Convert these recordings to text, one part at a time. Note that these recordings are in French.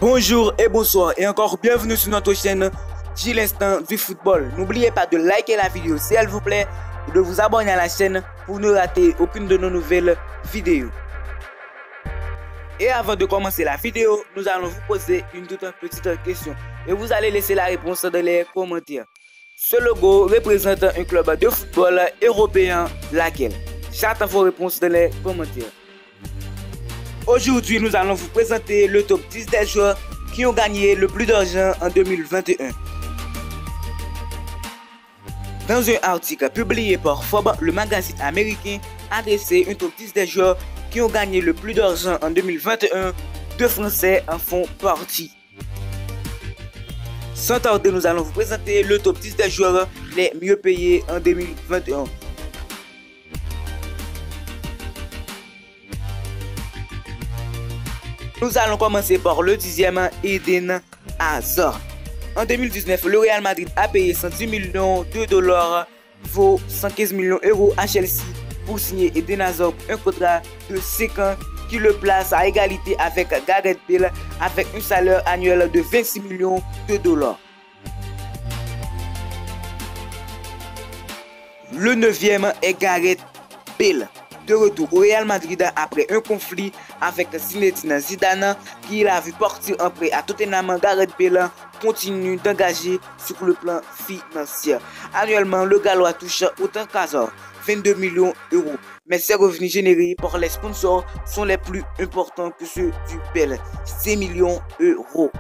Bonjour et bonsoir et encore bienvenue sur notre chaîne L'instant du football. N'oubliez pas de liker la vidéo si elle vous plaît ou de vous abonner à la chaîne pour ne rater aucune de nos nouvelles vidéos. Et avant de commencer la vidéo, nous allons vous poser une toute petite question et vous allez laisser la réponse dans les commentaires. Ce logo représente un club de football européen, laquelle? J'attends vos réponses dans les commentaires. Aujourd'hui, nous allons vous présenter le top 10 des joueurs qui ont gagné le plus d'argent en 2021. Dans un article publié par Forbes, le magazine américain a dressé un top 10 des joueurs qui ont gagné le plus d'argent en 2021. Deux Français en font partie. Sans tarder, nous allons vous présenter le top 10 des joueurs les mieux payés en 2021. Nous allons commencer par le 10e, Eden Hazard. En 2019, le Real Madrid a payé 110 millions de dollars, vaut 115 millions d'euros à Chelsea pour signer Eden Hazard un contrat de 5 ans qui le place à égalité avec Gareth Bale avec un salaire annuel de 26 millions de dollars. Le 9e est Gareth Bale. De retour au Real Madrid après un conflit avec Zinedine Zidane qui l'a vu partir en prêt à Tottenham. Gareth Bale continue d'engager sur le plan financier. Annuellement, le Gallois touche autant qu'Hazard, 22 millions d'euros. Mais ses revenus générés par les sponsors sont les plus importants que ceux du Bale, 6 millions d'euros.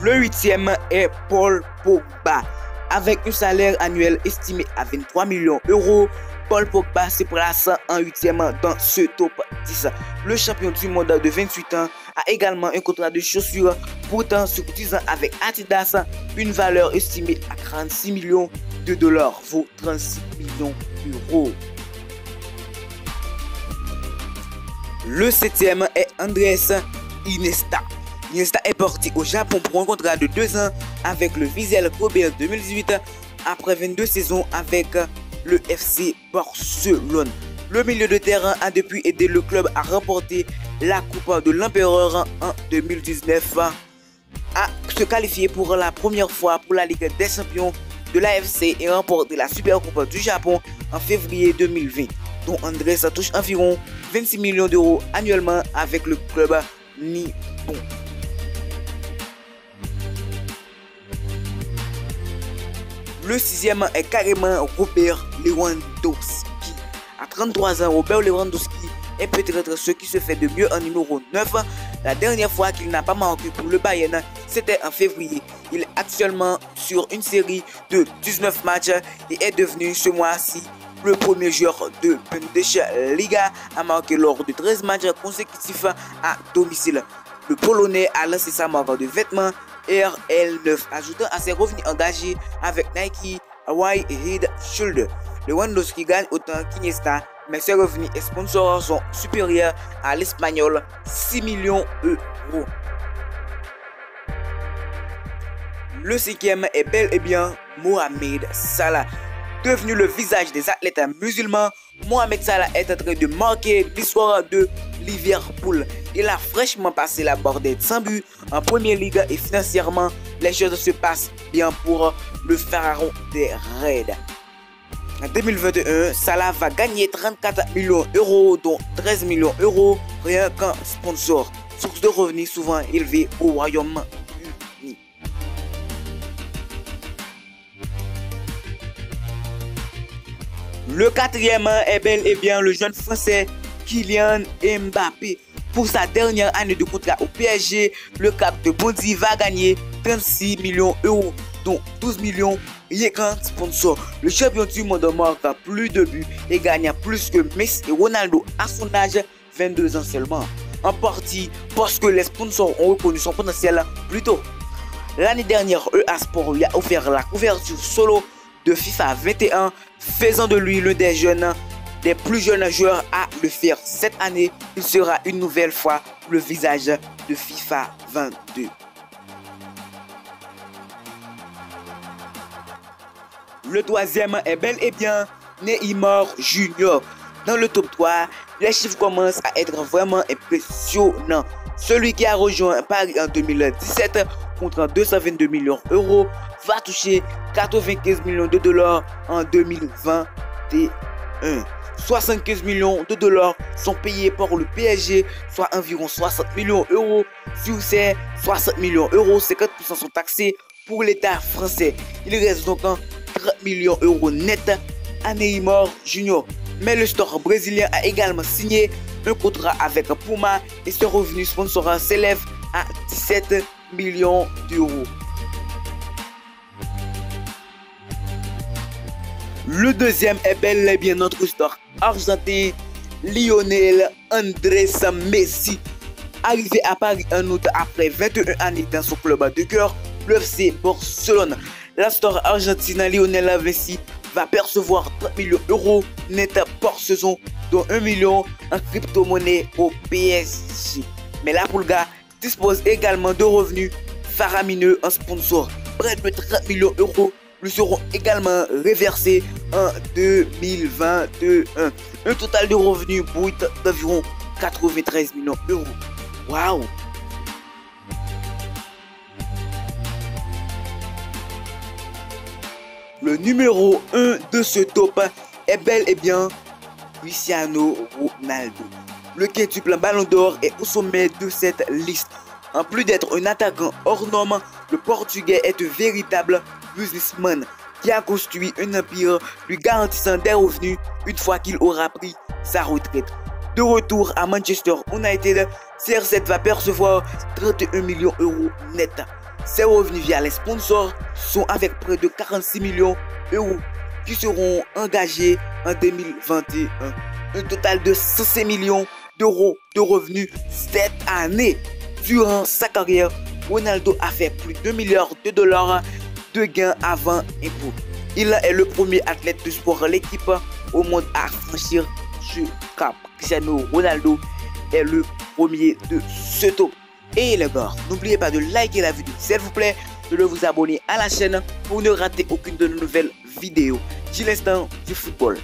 Le 8e est Paul Pogba. Avec un salaire annuel estimé à 23 millions d'euros, Paul Pogba se place en 8e dans ce top 10. Le champion du monde de 28 ans a également un contrat de chaussures pourtant sur 10 ans avec Adidas, une valeur estimée à 36 millions de dollars, vaut 36 millions d'euros. Le 7e est Andrés Iniesta. Iniesta est parti au Japon pour un contrat de 2 ans avec le Vissel Kobe en 2018 après 22 saisons avec le FC Barcelone. Le milieu de terrain a depuis aidé le club à remporter la Coupe de l'Empereur en 2019, à se qualifier pour la première fois pour la Ligue des Champions de l'AFC et remporter la Super Coupe du Japon en février 2020, dont Andrés touche environ 26 millions d'euros annuellement avec le club nippon. Le 6e est carrément Robert Lewandowski. À 33 ans, Robert Lewandowski est peut-être ce qui se fait de mieux en numéro 9. La dernière fois qu'il n'a pas marqué pour le Bayern, c'était en février. Il est actuellement sur une série de 19 matchs et est devenu ce mois-ci le premier joueur de Bundesliga à marquer lors de 13 matchs consécutifs à domicile. Le Polonais a lancé sa marque de vêtements RL9, ajoutant à ses revenus engagés avec Nike, Hawaii et Head Shoulder. Lewandowski gagne autant qu'Iniesta, mais ses revenus et sponsors sont supérieurs à l'Espagnol, 6 millions d'euros. Le 5e est bel et bien Mohamed Salah. Devenu le visage des athlètes musulmans, Mohamed Salah est en train de marquer l'histoire de Liverpool. Il a fraîchement passé la barre des 100 buts en Premier League et financièrement, les choses se passent bien pour le pharaon des Reds. En 2021, Salah va gagner 34 millions d'euros, dont 13 millions d'euros rien qu'en sponsor, source de revenus souvent élevée au Royaume-Uni. Le 4e est bel et bien le jeune français Kylian Mbappé. Pour sa dernière année de contrat au PSG, le cap de Bondy va gagner 36 millions d'euros, dont 12 millions rien qu'en sponsor. Le champion du monde marque plus de buts et gagne plus que Messi et Ronaldo à son âge, 22 ans seulement. En partie parce que les sponsors ont reconnu son potentiel plus tôt. L'année dernière, EA Sport lui a offert la couverture solo de FIFA 21, faisant de lui l'un des plus jeunes joueurs à le faire. Cette année, il sera une nouvelle fois le visage de FIFA 22. Le 3e est bel et bien Neymar Junior. Dans le top 3, les chiffres commencent à être vraiment impressionnants. Celui qui a rejoint Paris en 2017 contre 222 millions d'euros va toucher 95 millions de dollars en 2021. 75 millions de dollars sont payés par le PSG, soit environ 60 millions d'euros. Sur ces 60 millions d'euros, 50% sont taxés pour l'État français. Il reste donc 30 millions d'euros net à Neymar Junior. Mais le store brésilien a également signé un contrat avec Puma et ce revenu sponsor s'élève à 17 millions d'euros. Le deuxième est bel et bien notre star argentin Lionel Andrés Messi. Arrivé à Paris en août après 21 années dans son club de cœur, le FC Barcelone. La star argentine Lionel Messi va percevoir 30 millions d'euros net par saison, dont 1 million en crypto-monnaie au PSG. Mais la Pulga dispose également de revenus faramineux en sponsor. Près de 30 millions d'euros lui seront également reversés en 2021. Un total de revenus bruts d'environ 93 millions d'euros. Waouh! Le numéro 1 de ce top est bel et bien Cristiano Ronaldo. Le quintuple Ballon d'Or est au sommet de cette liste. En plus d'être un attaquant hors norme, le Portugais est un véritable businessman qui a construit un empire lui garantissant des revenus une fois qu'il aura pris sa retraite. De retour à Manchester United, CR7 va percevoir 31 millions d'euros net. Ses revenus via les sponsors sont avec près de 46 millions d'euros qui seront engagés en 2021. Un total de 105 millions d'euros de revenus cette année. Durant sa carrière, Ronaldo a fait plus de 2 milliards de dollars de gains avant impôt. Il est le premier athlète de sport l'équipe au monde à franchir ce cap. Cristiano Ronaldo est le premier de ce top. Et les gars, n'oubliez pas de liker la vidéo s'il vous plaît, de vous abonner à la chaîne pour ne rater aucune de nos nouvelles vidéos. C'est l'instant du football.